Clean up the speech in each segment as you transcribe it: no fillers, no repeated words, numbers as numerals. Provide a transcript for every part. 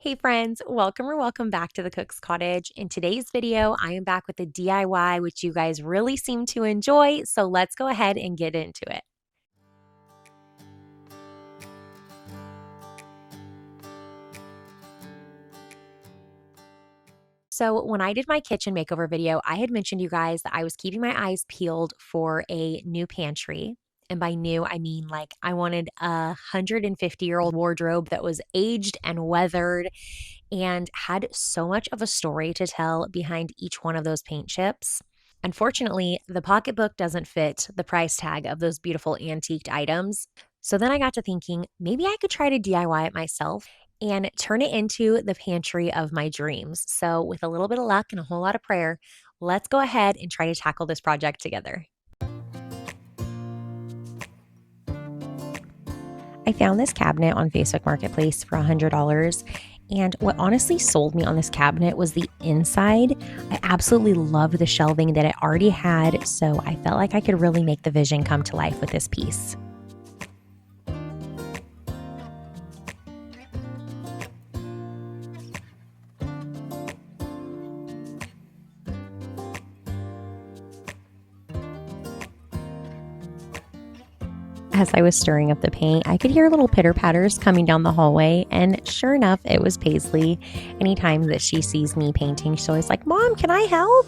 Hey friends, welcome or welcome back to the Cook's Cottage. In today's video, I am back with a DIY, which you guys really seem to enjoy. So let's go ahead and get into it. So when I did my kitchen makeover video, I had mentioned you guys that I was keeping my eyes peeled for a new pantry. And by new, I mean like I wanted a 150-year-old wardrobe that was aged and weathered and had so much of a story to tell behind each one of those paint chips. Unfortunately, the pocketbook doesn't fit the price tag of those beautiful antiqued items. So then I got to thinking maybe I could try to DIY it myself and turn it into the pantry of my dreams. So, with a little bit of luck and a whole lot of prayer, let's go ahead and try to tackle this project together. I found this cabinet on Facebook Marketplace for $100. And what honestly sold me on this cabinet was the inside. I absolutely loved the shelving that it already had, so I felt like I could really make the vision come to life with this piece. As I was stirring up the paint, I could hear little pitter patters coming down the hallway, and sure enough, it was Paisley. Anytime that she sees me painting, she's always like, "Mom, can I help?"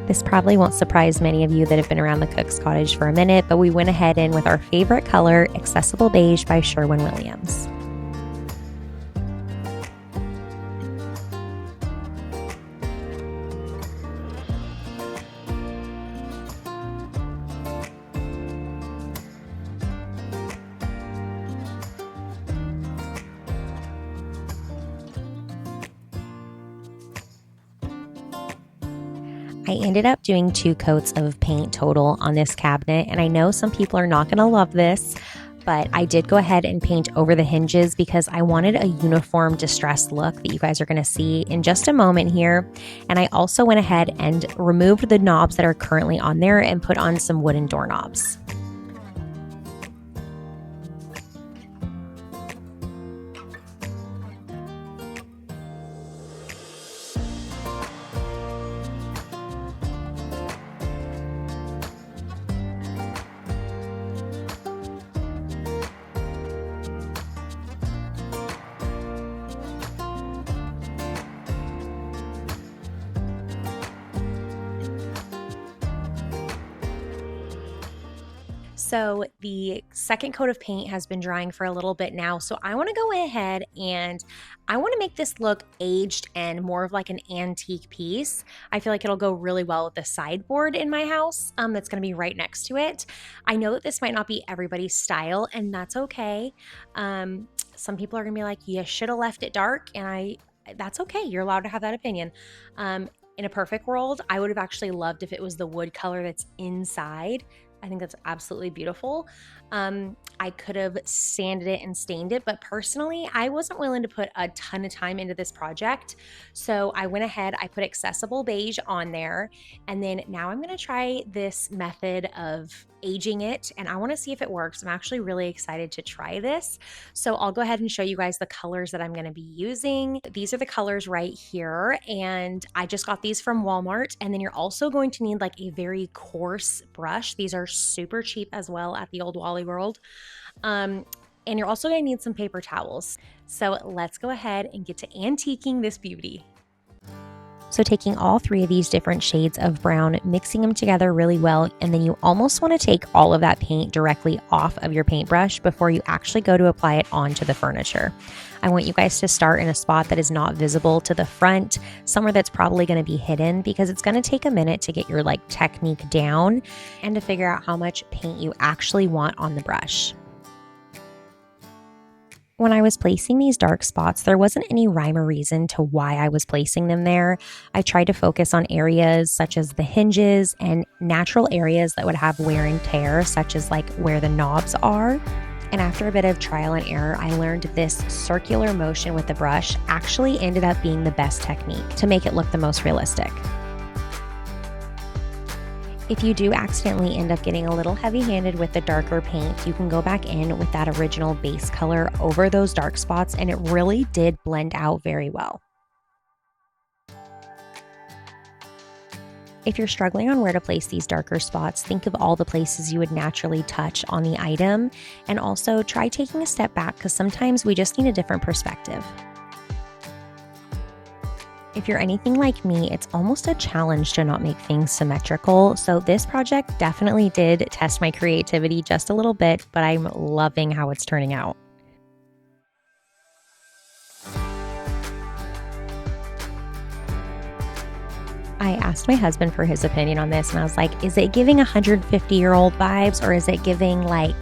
This probably won't surprise many of you that have been around the Cook's Cottage for a minute, but we went ahead in with our favorite color, Accessible Beige by Sherwin Williams. I ended up doing 2 coats of paint total on this cabinet, and I know some people are not going to love this, but I did go ahead and paint over the hinges because I wanted a uniform distressed look that you guys are going to see in just a moment here. And I also went ahead and removed the knobs that are currently on there and put on some wooden doorknobs. So the second coat of paint has been drying for a little bit now. So I want to go ahead and I want to make this look aged and more of like an antique piece. I feel like it'll go really well with the sideboard in my house that's going to be right next to it. I know that this might not be everybody's style, and that's okay. Some people are going to be like, you should have left it dark, and that's okay. You're allowed to have that opinion. In a perfect world, I would have actually loved if it was the wood color that's inside. I think that's absolutely beautiful. I could have sanded it and stained it, but personally, I wasn't willing to put a ton of time into this project. So I went ahead, I put Accessible Beige on there, and then now I'm gonna try this method of aging it, and I wanna see if it works. I'm actually really excited to try this. So I'll go ahead and show you guys the colors that I'm gonna be using. These are the colors right here, and I just got these from Walmart. And then you're also going to need like a very coarse brush. These are super cheap as well at the old Wally World. And you're also gonna need some paper towels. So let's go ahead and get to antiquing this beauty. So taking all 3 of these different shades of brown, mixing them together really well, and then you almost want to take all of that paint directly off of your paintbrush before you actually go to apply it onto the furniture. I want you guys to start in a spot that is not visible to the front, somewhere that's probably going to be hidden, because it's going to take a minute to get your technique down and to figure out how much paint you actually want on the brush. When I was placing these dark spots, there wasn't any rhyme or reason to why I was placing them there. I tried to focus on areas such as the hinges and natural areas that would have wear and tear, such as where the knobs are. And after a bit of trial and error, I learned this circular motion with the brush actually ended up being the best technique to make it look the most realistic. If you do accidentally end up getting a little heavy-handed with the darker paint, you can go back in with that original base color over those dark spots, and it really did blend out very well. If you're struggling on where to place these darker spots, think of all the places you would naturally touch on the item, and also try taking a step back because sometimes we just need a different perspective. If you're anything like me, it's almost a challenge to not make things symmetrical, so this project definitely did test my creativity just a little bit, but I'm loving how it's turning out. I asked my husband for his opinion on this, and I was like, is it giving 150-year-old vibes, or is it giving like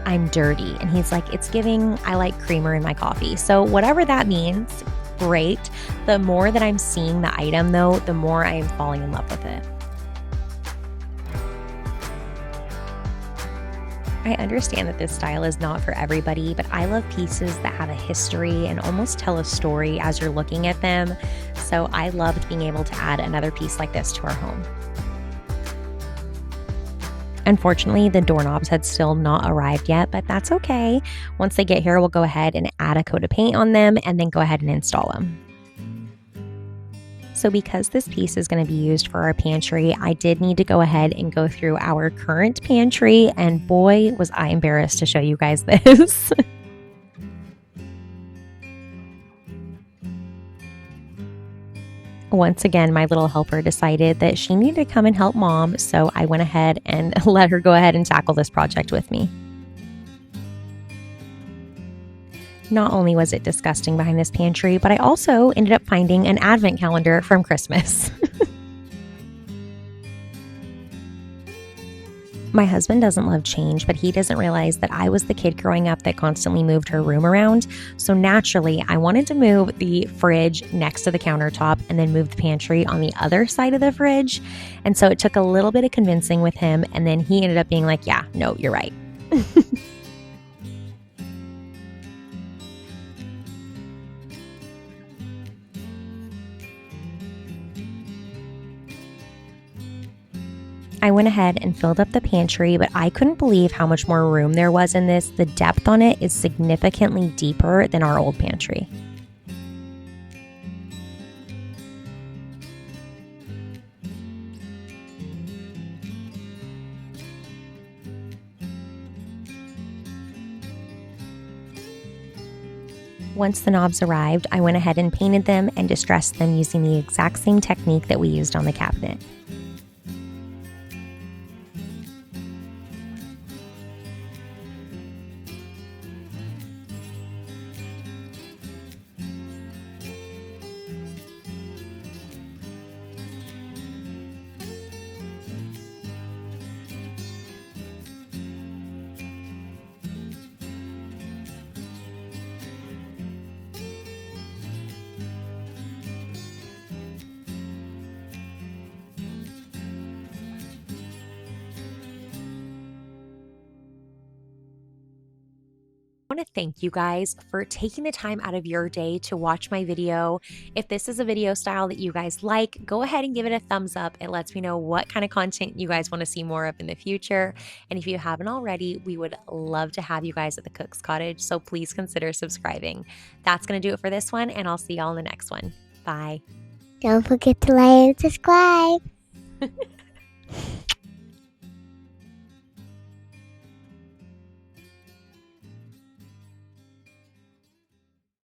I'm dirty? And he's like, it's giving I like creamer in my coffee. So whatever that means, great. The more that I'm seeing the item though, the more I am falling in love with it. I understand that this style is not for everybody, but I love pieces that have a history and almost tell a story as you're looking at them. So I loved being able to add another piece like this to our home. Unfortunately, the doorknobs had still not arrived yet, but that's okay. Once they get here, we'll go ahead and add a coat of paint on them and then go ahead and install them. So because this piece is going to be used for our pantry, I did need to go ahead and go through our current pantry, and boy, was I embarrassed to show you guys this. Once again, my little helper decided that she needed to come and help mom, so I went ahead and let her go ahead and tackle this project with me. Not only was it disgusting behind this pantry, but I also ended up finding an advent calendar from Christmas. My husband doesn't love change, but he doesn't realize that I was the kid growing up that constantly moved her room around. So naturally, I wanted to move the fridge next to the countertop and then move the pantry on the other side of the fridge. And so it took a little bit of convincing with him, and then he ended up being like, yeah, no, you're right. I went ahead and filled up the pantry, but I couldn't believe how much more room there was in this. The depth on it is significantly deeper than our old pantry. Once the knobs arrived, I went ahead and painted them and distressed them using the exact same technique that we used on the cabinet. I want to thank you guys for taking the time out of your day to watch my video. If this is a video style that you guys like, go ahead and give it a thumbs up. It lets me know what kind of content you guys want to see more of in the future. And if you haven't already, we would love to have you guys at the Cook's Cottage, so please consider subscribing. That's going to do it for this one, and I'll see y'all in the next one. Bye. Don't forget to like and subscribe.